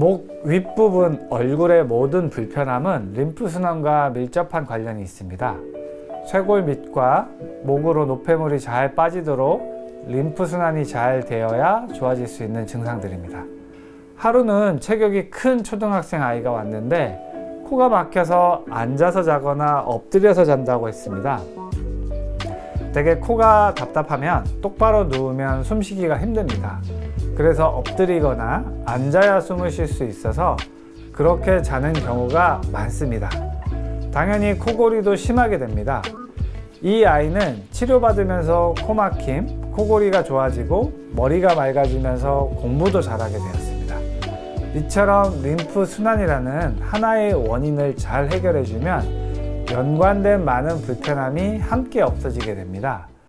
목 윗부분 얼굴의 모든 불편함은 림프순환과 밀접한 관련이 있습니다. 쇄골 밑과 목으로 노폐물이 잘 빠지도록 림프순환이 잘 되어야 좋아질 수 있는 증상들입니다. 하루는 체격이 큰 초등학생 아이가 왔는데 코가 막혀서 앉아서 자거나 엎드려서 잔다고 했습니다. 되게 코가 답답하면 똑바로 누우면 숨쉬기가 힘듭니다. 그래서 엎드리거나 앉아야 숨을 쉴 수 있어서 그렇게 자는 경우가 많습니다. 당연히 코골이도 심하게 됩니다. 이 아이는 치료받으면서 코막힘, 코골이가 좋아지고 머리가 맑아지면서 공부도 잘하게 되었습니다. 이처럼 림프 순환이라는 하나의 원인을 잘 해결해주면 연관된 많은 불편함이 함께 없어지게 됩니다.